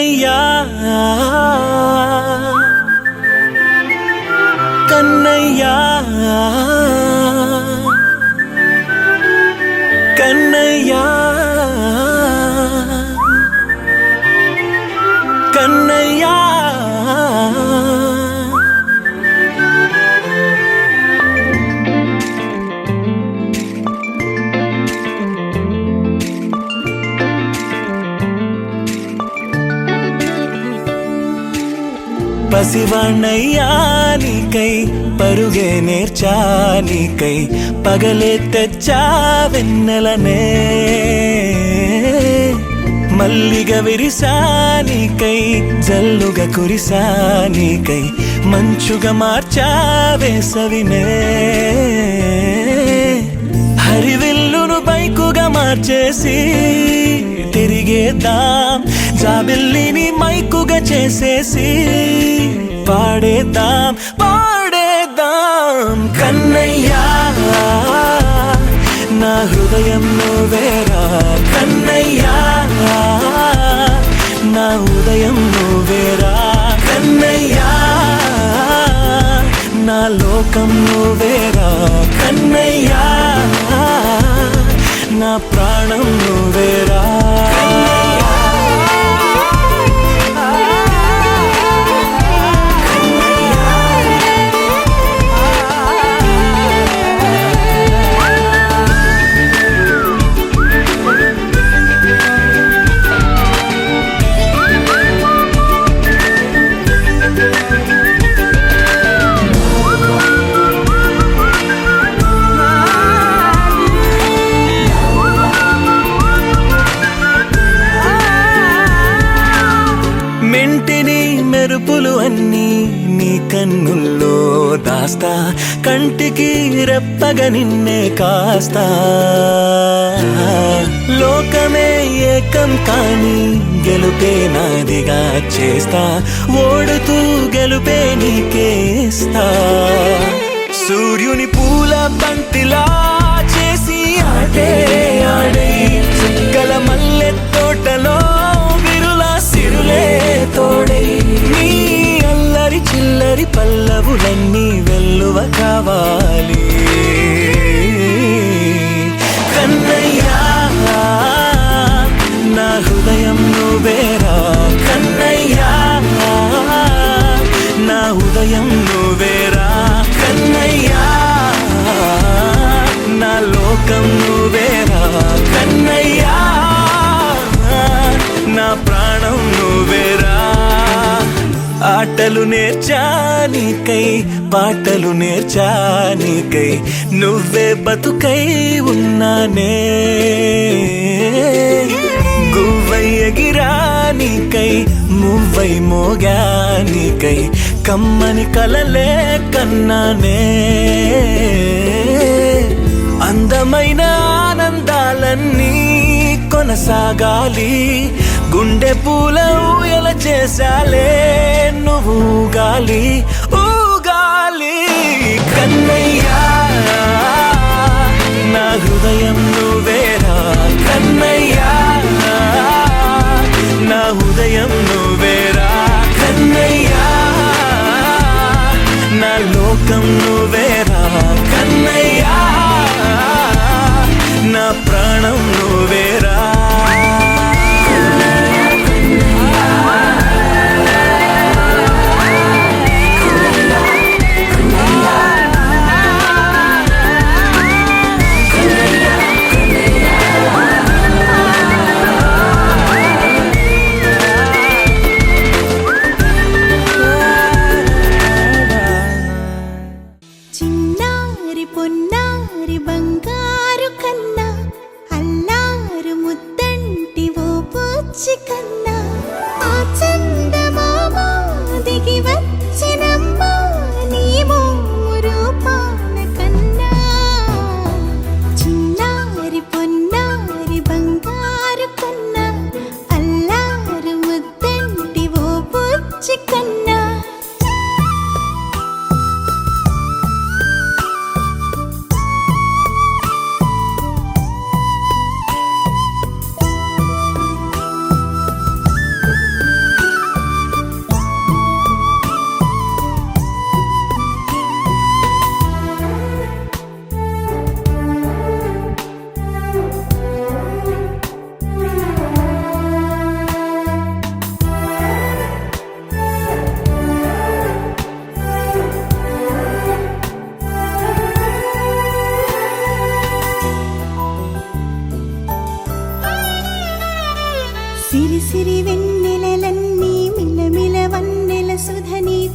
కన్నయ్యా కన్నయ్యా కన్నయ్యా కన్నయ్యా పసివాణ్ణయ్యా నీకై పరుగే నేర్చా నీకై పగలే తెచ్చా వెన్నెలనే మల్లిగా విరిసా నీకై జల్లుగా కురిసా నీకై మంచుగా మార్చా వేసవినే హరివిల్లును బైకుగా మార్చేసి తిరిగేద్దాం జాబిల్లిని మైకుగా చేసేసి పాడేద్దాం పాడేద్దాం కన్నయ్యా నా హృదయం నువ్వేరా కన్నయ్యా నా ఉదయం నువ్వేరా కన్నయ్యా నా లోకం నువ్వేరా కన్నయ్యా నా ప్రాణం నువ్వేరా మెంటిని మెరుపులు అన్నీ నీ కన్నుల్లో దాస్తా కంటికి రెప్పగా నిన్నే కాస్తా లోకమే ఏకం కాని గెలుపే నాదిగా చేస్తా ఓడుతూ గెలుపే నీకేస్తా సూర్యుని పూల బంతిలా చేసి ఆడే ఆడే చుక్కల మల్లె తోటలో సిరులే తోడై నీ అల్లరి చిల్లరి పల్లవులన్నీ వెల్లువ కావాలి కన్నయ్యా నా హృదయం నువ్వేరా కన్నయ్యా నా ఉదయం నువ్వేరా కన్నయ్యా నా లోకం నువ్వేరా కన్నయ్యా నా ప్రాణం నువ్వేరా ఆటలు నేర్చా నీకై పాటలు నేర్చా నీకై నువ్వే బతుకై ఉన్నానే గువ్వై ఎగిరా నీకై మువ్వై మోగా నీకై కమ్మని కలలే కన్నానే అందమైన ఆనందాలన్నీ కొనసాగాలి గుండె పూల ఊయల చేసాలే నువ్వు ఊగాలి ఊగాలి కన్నయ్యా నా హృదయం నువ్వేరా కన్నయ్యా నా ఉదయం నువ్వేరా కన్నయ్యా నా లోకం నువ్వేరా కన్నయ్యా నా ప్రాణం నువ్వేరా చిన్నారి పొన్నారి బంగారు కన్నా అల్లా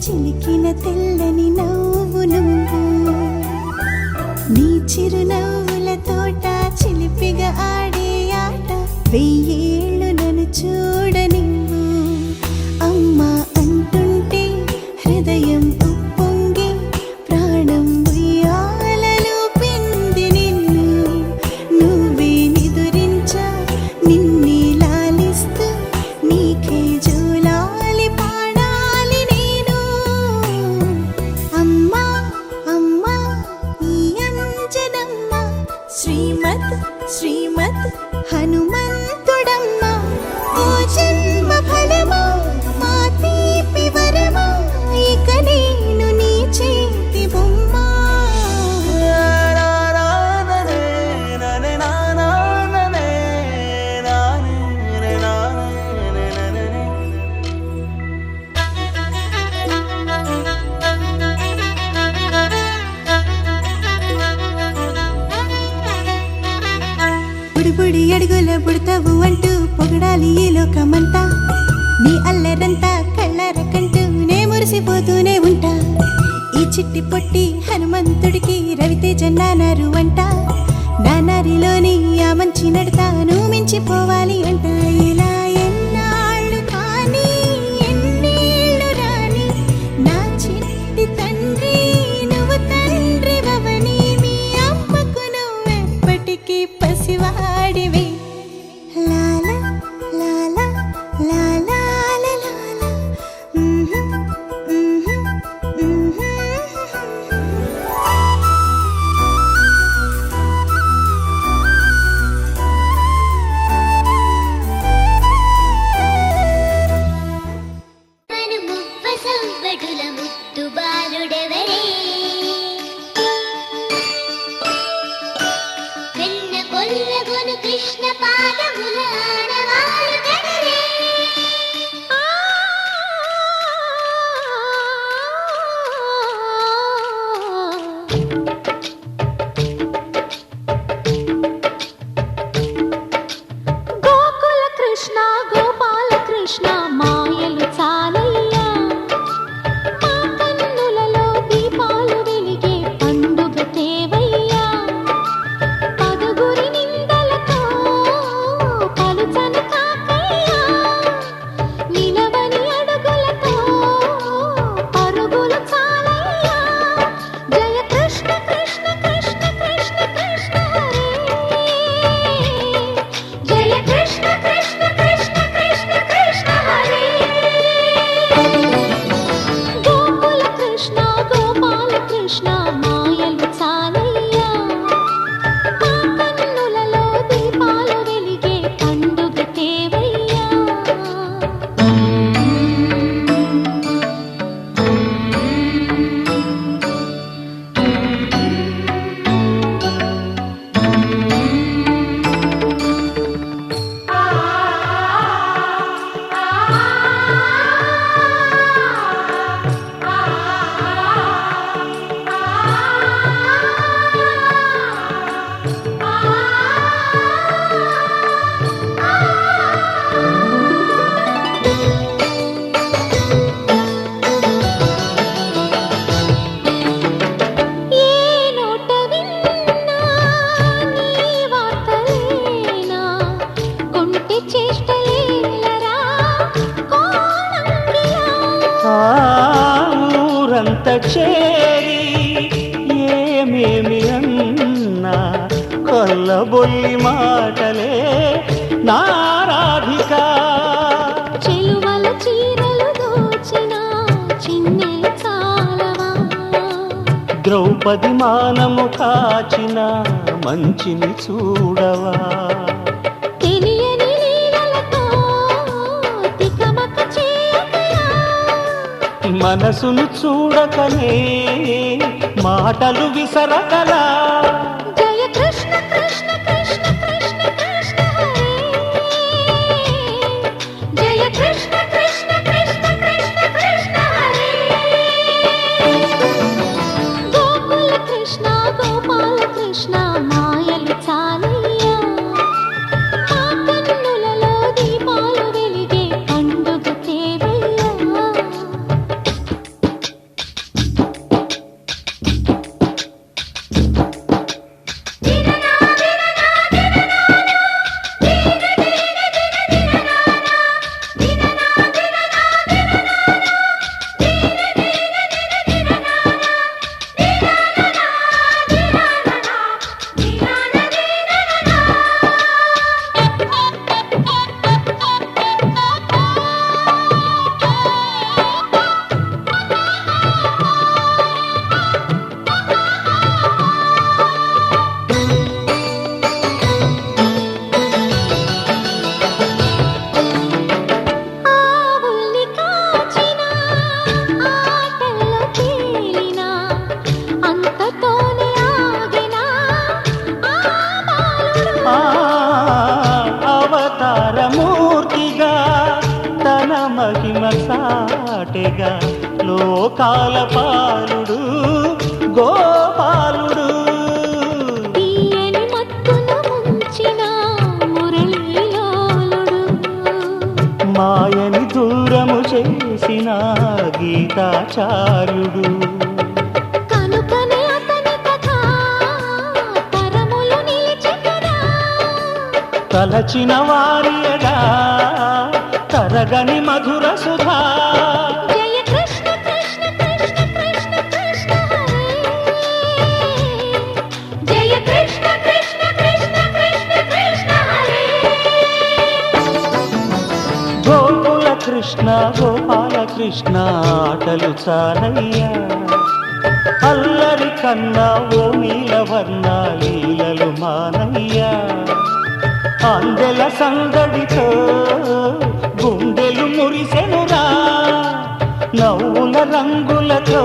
చిలికిన తెల్లని నవ్వు నువ్వు నీ చిరునవ్వుల తోట చిలిపిగా ఆడే ఆట వెయ్యేళ్ళు నన్ను చూడనివ్వు అమ్మా అంటుంటే హృదయం ఉప్పొంగి ప్రాణం ఉయ్యాలలో పింది నిన్ను నువ్వే నిదురించా నిన్నే లాలిస్తూ నీకే జోలాలి పాడాలి నేను అమ్మా అమ్మా ఈ అంజనమ్మ శ్రీమత్ శ్రీమత్ హనుమంతుడమ్మ ఓ జన్మ ఫలమా మా తీపి వరమా ఇక నేను నీ చేతి బొమ్మ బుడిబుడి అడుగుల బుడతావు అంటూ పొగడాలి ఈ లోకమంతా నీ అల్లరంతా కళ్ళరకంటూ నే మురిసిపోతూనే ఉంటా ఈ చిట్టి పొట్టి హనుమంతుడికి రవితేజ నానారు అంట నానారిలోని ఆ మంచి నడతాను మించిపోవాలి అంట ఇలా ఎన్నాళ్ళు కానీ ఎన్నేళ్ళు రాని నా చిట్టి తండ్రి నువ్వు తండ్రి వవని మీ అమ్మకు నువ్వెప్పటికీ పసివాడివి లాలా లాలా లాలా లాలా సంవడుల ముద్దు బాలుడెవరే వెన్న కొల్లగొను కృష్ణ పాదముల ఆడవారు కదరే గోకుల కృష్ణ గోపాల కృష్ణ మాయలు చాలయ్యా మా కన్నులలో దీపాలు వెలిగే పండుగ తేవయ్యా పదుగురి నిందలతో పలుచని కాకయ్యా నిలవని అడుగులతో పరుగులు చాలయ్యా జయ కృష్ణ కృష్ణ కృష్ణ కృష్ణ కృష్ణ హరే జయ కృష్ణ కృష్ణ కృష్ణ కృష్ణ కృష్ణ హరే గోకుల కృష్ణ గోపాల కృష్ణ మాయలు చాలయ్యా మా కన్నులలో దీపాలు వెలిగే పండుగ తేవయ్యా ఏ నోట విన్నా నీ వార్తలేనా కొంటె చేష్టలేలరా కోణంగిలా ఊరంత చేరి ఏమేమి అన్నా కొల్లబొల్లి మాటలే నారాధిక చెలువల చీరలు దోచిన చిన్నెలు చాలవా ద్రౌపది మానము కాచిన మంచిని చూడవా తెలియని లీలలతో తికమక చేయకయా మనసును చూడకనే మాటలు విసరకలా జయ కృష్ణ కృష్ణ కృష్ణ కృష్ణ కృష్ణ హరే జయ కృష్ణ కృష్ణ కృష్ణ కృష్ణ కృష్ణ హరే గోకుల కృష్ణ గోపాల కృష్ణ మాయలు చాలయ్యా మా కన్నులలో దీపాలు వెలిగే పండుగ తేవయ్యా చాటెగా లోకాల పాలుడు గోపాలుడు. తీయని మత్తున ముంచిన మురళీలోలుడు, మాయని దూరము చేసిన గీతాచార్యుడు. కనుకనే అతని కథ తరములు నిలిచెనురా. తలచిన వారియగా తరగని మధుర సుధా. జయ కృష్ణ కృష్ణ కృష్ణ కృష్ణ కృష్ణ హరే, జయ కృష్ణ కృష్ణ కృష్ణ కృష్ణ కృష్ణ హరే. గోకుల కృష్ణ గోపాల కృష్ణ ఆటలు చాలయ్యా. అల్లరి కన్నా ఓ నీలవర్ణ లీలలు మానయ్యా. అందెల సందడితో గుండెలు మురిసెనురా. నవ్వుల రంగులతో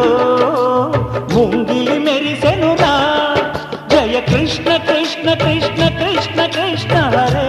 ముంగిలి మెరిసెనురా. జయ Krishna Krishna Krishna Krishna Krishna Hare.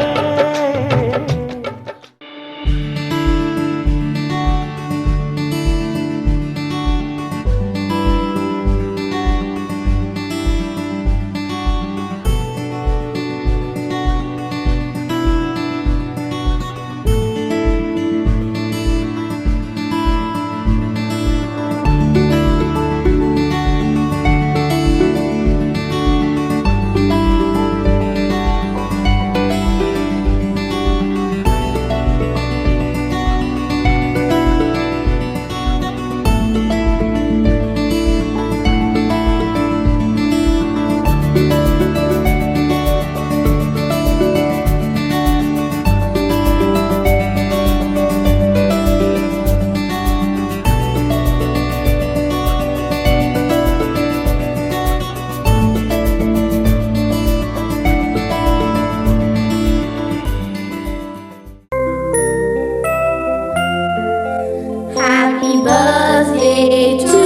Happy birthday to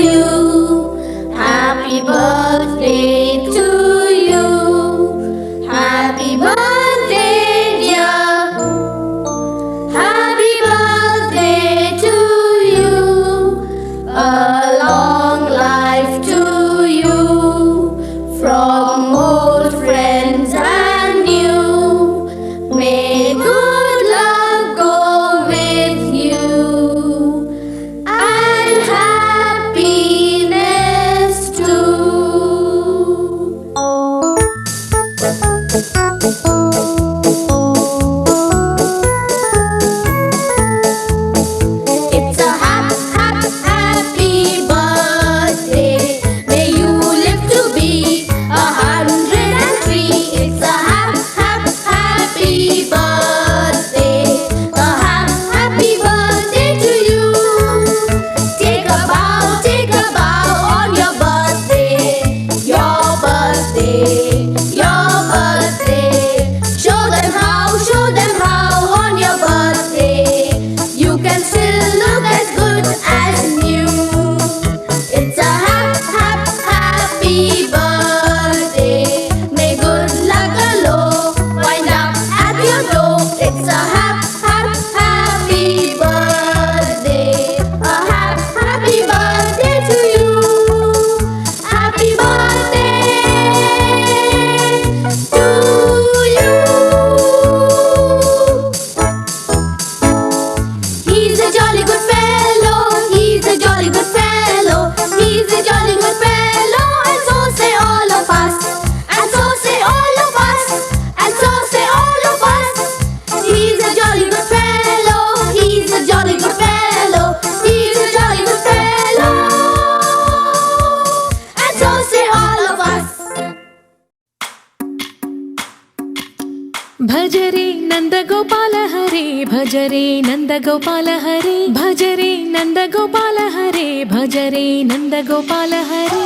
you. Happy birthday to you. Happy birthday, dear. Happy birthday to you. A long life to you. From old friends and new. May good luck go with you. And happiness too. It's a happy birthday. May you live to be 103. It's a happy birthday. A happy birthday to you. Take a bow on your birthday. Your birthday, your birthday. Show them how on your birthday. You can still look as good as new. It's a happy birthday. May good luck galore wind up at your door. It's a happy birthday. A happy birthday to you. Happy birthday to you. He's a jolly good fellow. He's a jolly good fellow. He's a jolly good fellow. And so say all of us. And so say all of us. And so say all of us. He's a jolly good fellow. He's a jolly good fellow. He's a jolly good fellow. And so say all of us. భజరే Nandagopala Hare, భజరే Nandagopala Hare, భజరే Nandagopala Hare, భజరే Nandagopala Hare.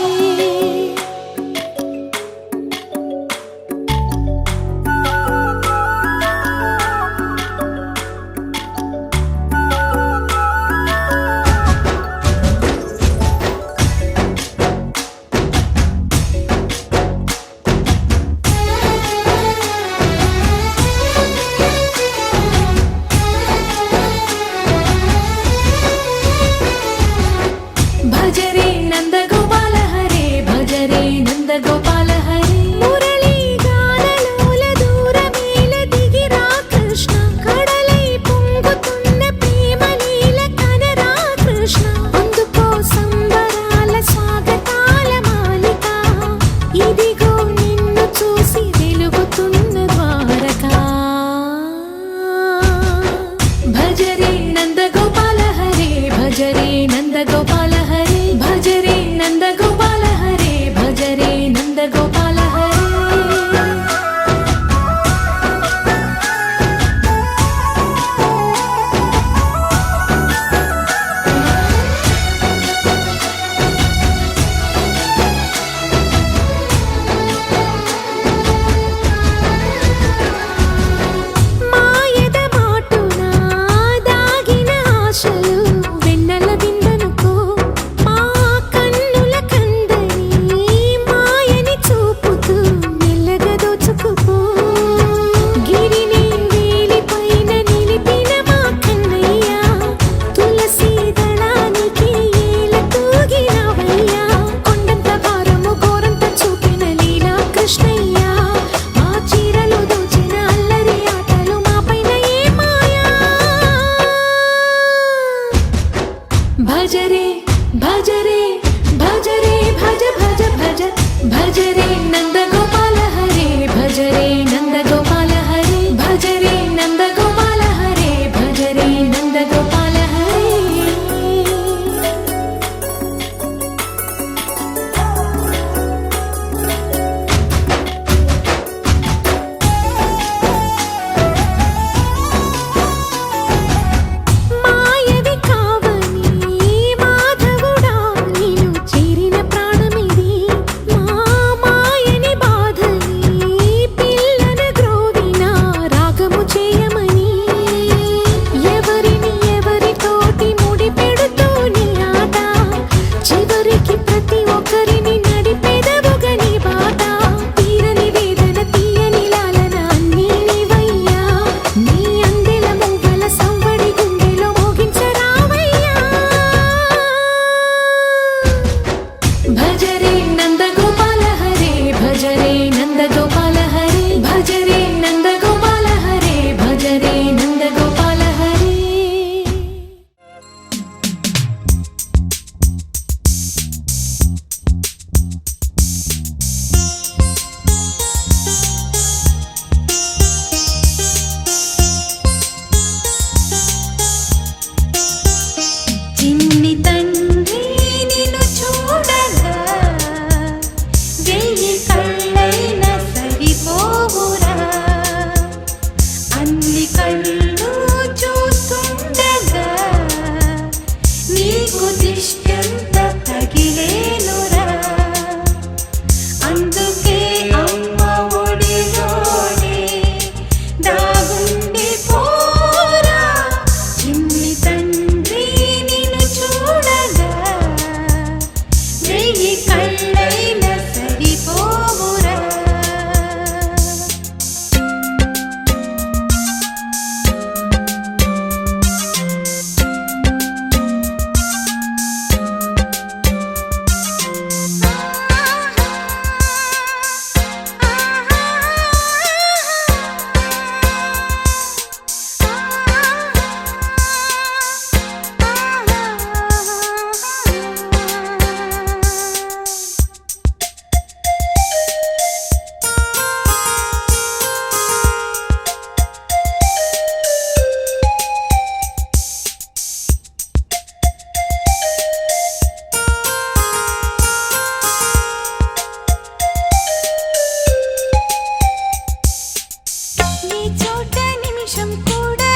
చోట నిమిషం కూడా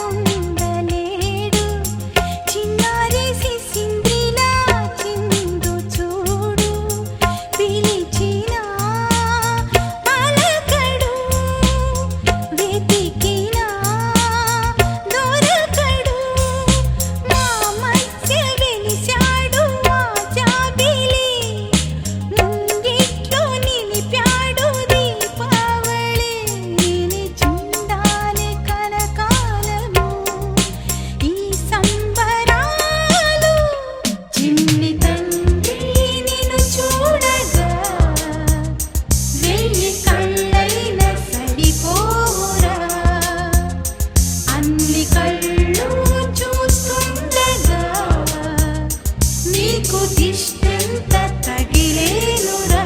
ఉండలేడు చిన్నారి సిసింద్రిలా చిందు చూడు పిలిచినా పలకడు వెతికినా దొరకడు మా మధ్య వెలిశాడు ఆ జాబిలి ముంగిట్లో నిలిపాడు దీపావళి నిలిచుండాలి కలకాలము ఈ సంబరాలు చిన్ని తండ్రి నిన్ను చూడగా వెయ్యి కళ్ళైన సరిపోరా అన్ని కళ్ళు చూస్తుండగా నీకు దిష్టంత తగిలేనురా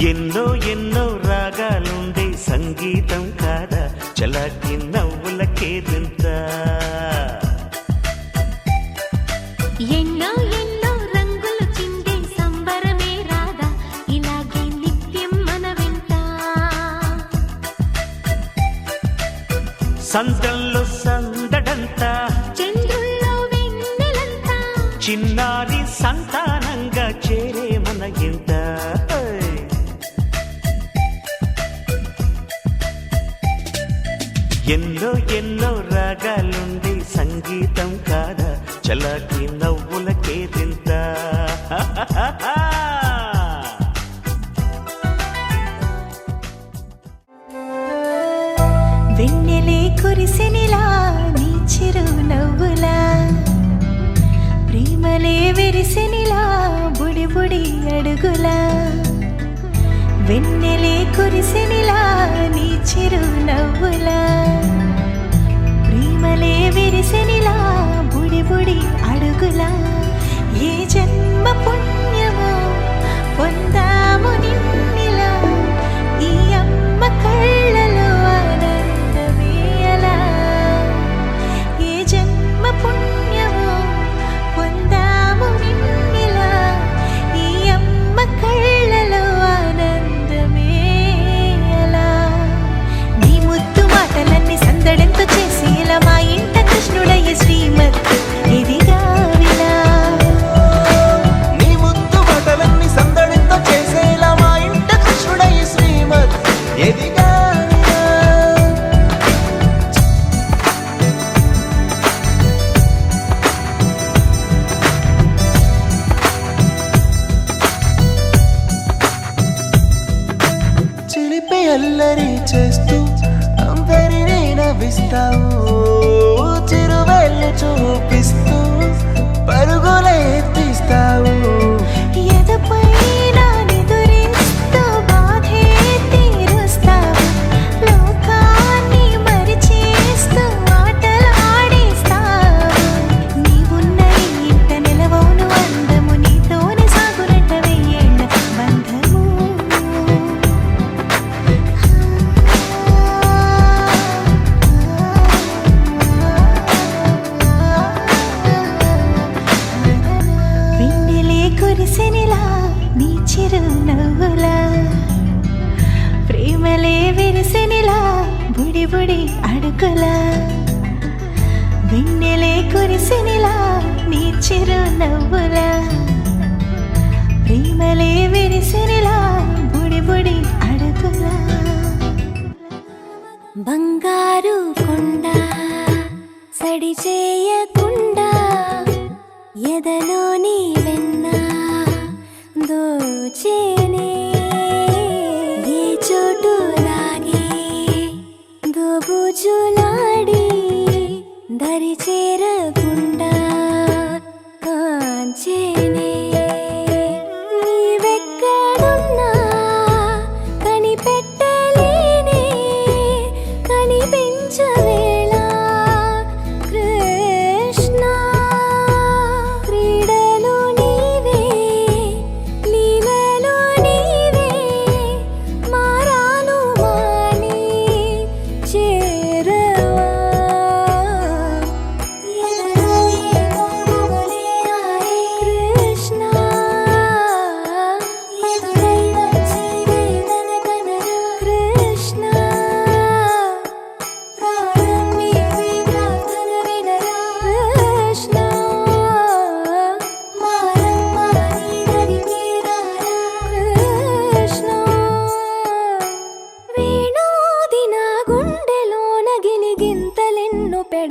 ఎన్నో ఎన్నో రాగాలుండే సంగీతం కాదా చలాకి నవ్వులకేదంత ఎన్నో ఎన్నో రంగులు చిందే సంబరమే రాదా ఇలాగే నిత్యం మన వెంట సందల్లో సందడంతా చంద్రుల్లో వెన్నెలంతా చిన్నారి సంతానంగా చేరే మన ఇంట ఎన్నో ఎన్నో రాగాలుండే సంగీతం కాదా చలాకి నవ్వులకేదింత వెన్నెలే కురిసెనిలా నీ చిరు నవ్వులా ప్రేమలే విరిసెనిలా బుడి బుడి అడుగులా వెన్నెలే కురిసెనిలా నీ చిరు నవ్వులా ప్రేమలే విరిసెనిలా బుడి బుడి అడుగులా ఏ జన్మ పుణ్యమో పొందాము నిన్నిలా ఈ అమ్మ కళ్ళలో ఆనందమే అలా ఏ జన్మ పుణ్యమో పొందాము నిన్నిలా ఈ అమ్మ కళ్ళలో ఆనందమే అలా నీ ముద్దు మాటలన్నీ సందడెంతో చేసేలా మా ఇంట కృష్ణుడయ్య శ్రీమతి ఇదిగా వినా నీ ముద్దు మాటలన్నీ సందడితో చేసేలా మా ఇంట కృష్ణుడయ్య శ్రీమత్ ఎదిగా చిలిపి అల్లరి చేస్తూ అందరినీ నవ్విస్తావు చిరువెళ్ళు చూపిస్తూ పరుగులే ఎత్తిస్తావు ఎదపైన నిదురిస్తూ బాధే తీరుస్తావు లోకాన్ని మరిచేస్తూ ఆటలు ఆడిస్తావు నీవున్న ఈ ఇంట నిలవవును అందము నీతోనే సాగునట్ట వెయ్యేళ్ళ బంధము వెన్నెలే కురిసెనిలా నీ చిరు నవ్వులా ప్రేమలే విరిసెనిలా బుడి బుడి అడుగులా వెన్నెలే కురిసెనిలా నీ చిరు నవ్వులా ప్రేమలే విరిసెనిలా బుడి బుడి అడుగులా బంగారు కొండ సడి చేయకుండా ఎదలోని వెన్న దోచేనే ఏ చోటు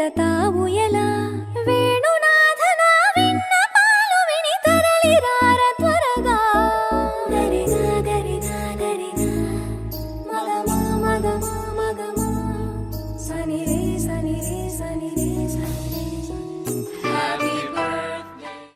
వెళతావు ఎలా వేణునాథనా విన్న పాలు విని తరలిరార త్వరగా గరినా గరినా గరినా మగమా మగమా